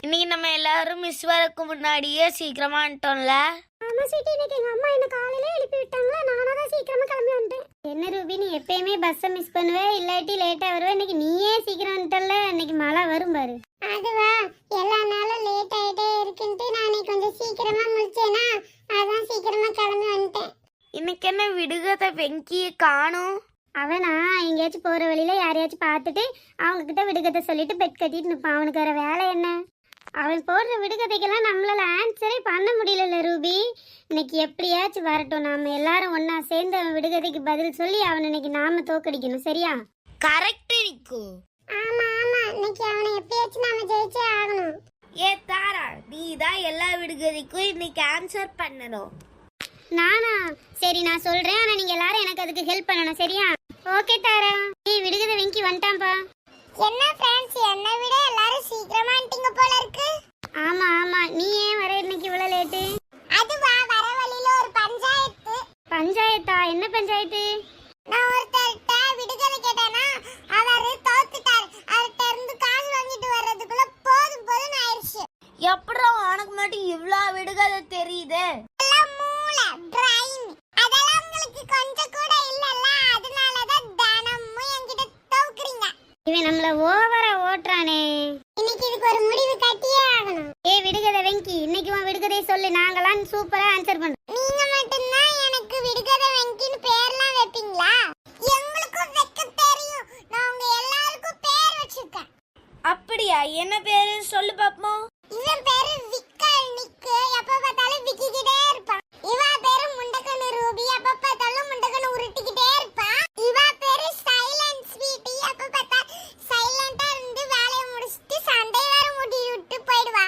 இன்னைக்கு நம்ம எல்லாரும் மிஸ் வரக்கு முன்னாடியே சீக்கிரமா வந்துட்டோம்ல. ஆமா ஸ்வீட்டி, இன்னைக்கு எங்க அம்மா என்ன காலையில எழுப்பி விட்டாங்களா, நானா தான் சீக்கிரமா கிளம்பி வந்துட்டேன். என்ன ரூபி, நீ எப்பயுமே பஸ்ஸை மிஸ் பண்ணுவே, இல்லாட்டி லேட்டா வருவே. இன்னைக்கு நீயே சீக்கிரம் வந்துட்டல. இன்னைக்கு மழை வரும் பாரு. அதுவா, எல்லா நாளும் லேட் ஆயிட்டே இருக்குன்ட்டு நான் கொஞ்சம் சீக்கிரமா முடிச்சேனா, அதான் சீக்கிரமா கிளம்பி வந்துட்டேன். இன்னைக்கு என்ன விடுகதை வெங்கிய காணும்? அவனா எங்கேயாச்சும் போற வழியில யாரையாச்சும் பார்த்துட்டு அவங்க கிட்ட விடுகதை சொல்லிட்டு பெட் கட்டிட்டு நிற்பான். அவனுக்கு வேற வேலை என்ன? அவன் போடுற விடுகதைக்கெல்லாம் நம்மளால ஆன்சரே பண்ண முடியல ரூபி. இன்னைக்கு எப்படியாச்சும் வரட்டும், நாம எல்லாரும் ஒன்னா சேர்ந்து அவன் விடுகதைக்கு பதில் சொல்லி அவன் இன்னைக்கு நாம தோக்கடிக்கணும். சரியா? கரெக்ட் நிக்கு. ஆமா ஆமா, இன்னைக்கு அவனை எப்படியாச்சும் நாம ஜெயிச்சே ஆகணும். ஏ தாரா, நீ தான் எல்லா விடுகதைக்கும் இன்னைக்கு ஆன்சர் பண்ணணும். நானா? சரி நான் சொல்றேன், ஆனா நீங்க எல்லாரும் எனக்கு அதுக்கு ஹெல்ப் பண்ணணும். சரியா? ஓகே தாரா. நீ விடுகதை வெங்கி வந்துட்டான்பா. என்ன ஃப்ரெண்ட்ஸ், என்னை விட எல்லாரும் சீக்கிரமா வந்துட்டீங்க போல இருக்கு. ஆமா ஆமா, நீ ஏன் வர இன்னைக்கு இவ்வளவு லேட்டு? அதுவா, வர வழியில ஒரு பஞ்சாயத்து. பஞ்சாயத்தா? என்ன பஞ்சாயத்து? நான் ஒருத்தர்ட்ட விடுகதை கேட்டேனா, அவரு தோத்துட்டார். அவர்ட்ட இருந்து காசு வாங்கிட்டு வர்றதுக்குள்ள போதும் போதும் ஆயிடுச்சு. எப்படா உனக்கு மட்டும் இவ்ளோ விடுகதை தெரியுது? எல்லாம் மூளை, பிரைன். அதெல்லாம் உங்களுக்கு கொஞ்சம் கூட இல்லல்ல, அதனால தான் தினமும் என்கிட்ட தோக்குறீங்க. இவன் நம்மள ஓவரா ஓட்றானே. இன்னைக்கு இதுக்கு ஒரு முடிவு கட்டியே ஆகணும். விடுகதை வெங்கி, இன்னைக்கு உன் விடுகதையை சொல்லு. நாங்கலாம் சூப்பரா ஆன்சர் பண்றோம். நீங்க மட்டும் தான் எனக்கு விடுகதை வெங்கின்னு பேர்லாம் வைப்பீங்களா? எங்களுக்கும் வைக்க தெரியும். நான் உங்க எல்லாருக்கும் பேர் வச்சிருக்கேன். அப்படியா? என்ன பேரு சொல்லு பாப்போம். இவன் பேரு விக்கல் நிக்கு. எப்ப பார்த்தாலும் விக்கிக்கிட்டே இருப்பான். இவா பேரு முண்டக்கண்ணு ரூபி. எப்ப பார்த்தாலும் முண்டக்கண்ணு உருட்டிக்கிட்டே இருப்பான். இவா பேரு சைலண்ட் ஸ்வீட்டி. எப்ப பார்த்தா சைலண்டா இருந்து வேலையை முடிச்சிட்டு சண்டை வேற முடி விட்டு போயிடுவா.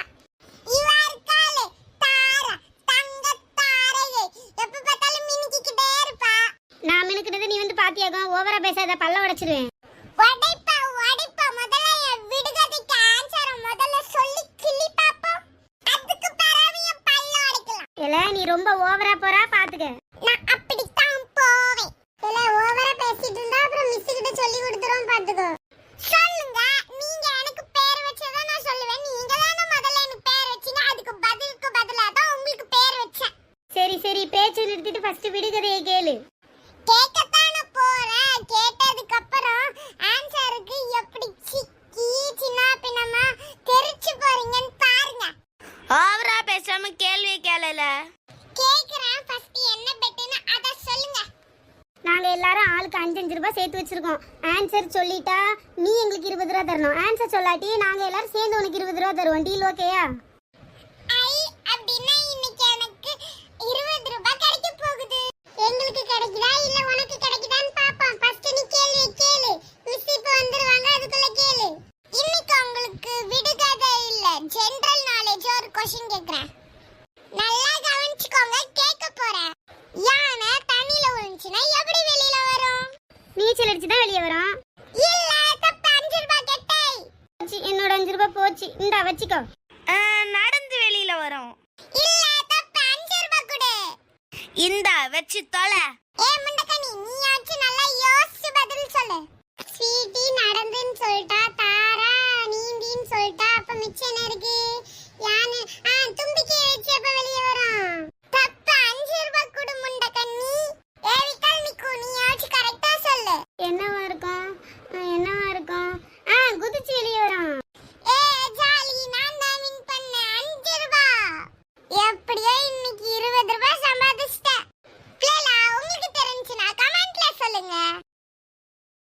இவா இருக்காளே தாரா, தங்க தாரையே. எப்ப பார்த்தாலும் மினுக்கிக்கிட்டே இருப்பா. நான் மினுக்கிட்டது நீ வந்து பாத்தியாகும். ஓவரா பேசாத, பல்ல உடைச்சிடுவேன். உடைப்பா உடைப்பா. முதல்ல என் விடுகதைக்கு ஆன்சர் முதல்ல சொல்லி கிள்ளி பாப்போம். அதுக்கு பிறகு என் பல்ல உடைக்கலாம். இல்ல நீ ரொம்ப ஓவரா போறா, பாத்துக்க. நான் அப்படித்தான் போவேன். இல்ல ஓவரா பேசிட்டு இருந்தா அப்புறம் மிஸ் கிட்ட சொல்லி கொடுத்துறோம், பாத்துக்கோ. சொல்லுங்க, நீங்க எனக்கு பேர் வச்சதா நான் சொல்லுவேன். நீங்க தான முதல்ல எனக்கு பேர் வச்சீங்க, அதுக்கு பதிலா தான் உங்களுக்கு பேர் வச்சேன். சரி சரி, பேச்சு நிறுத்திட்டு ஃபர்ஸ்ட் விடுகதையை கேளு. கேட்கத்தான போறேன். கேட்டதுக்கு அப்புறம் ஆன்சருக்கு எப்படி சிக்கி சின்ன பின்னமா தெரிச்சு போறீங்கன்னு பாருங்க. ஓவரா பேசாம கேள்வி கேளல. கேக்குறேன், ஃபர்ஸ்ட் என்ன பெட்னு அத சொல்லுங்க. நாங்க எல்லாரும் ஆளுக்கு 5-5 ரூபாய் சேர்த்து வச்சிருக்கோம். ஆன்சர் சொல்லிட்டா நீ எங்களுக்கு 20 ரூபாய் தரணும். ஆன்சர் சொல்லாட்டி நாங்க எல்லாரும் சேர்ந்து உனக்கு 20 ரூபாய் தருவோம். டீல் ஓகேயா? ஐ அப்படினா இன்னைக்கு எனக்கு 20 ரூபாய் கிடைக்க போகுது. எங்களுக்கு கிடைக்குதா இல்ல உனக்கு கிடைக்குதான்னு பாப்போம். ஃபர்ஸ்ட் நீ கேள்வி கேளு. மிஸ் இப்ப வந்துருவாங்க, அதுக்குள்ள கேளு. இன்னைக்கு உங்களுக்கு விடுகதை இல்ல, ஜெனரல் நாலேஜ் ஒரு क्वेश्चन கேக்குறேன். நல்லா கவனிச்சுக்கோங்க, கேட்க போறேன். யானை தண்ணில விழுந்துச்சுனா எப்படி வெளியில வரும்? நீச்சல் அடிச்சு தான் வெளிய வரும். இல்ல, தப்பு. 5 ரூபாய் கெட்டை. என்னோட 5 ரூபாய் போச்சு. இந்தா வச்சுக்கோ. நடந்து வெளியில வரும். இல்ல, தப்பு. 5 ரூபாய் கொடு. இந்தா வச்சு தொலை. முண்டக்கனி, நீயாச்சு நல்லா யோசிச்சு பதில் சொல்லு. ஸ்வீட்டி நடந்துன்னு சொல்லிட்டா, தாரா நீந்தின்னு சொல்லிட்டா, அப்ப மிச்சம் என்ன இருக்கு?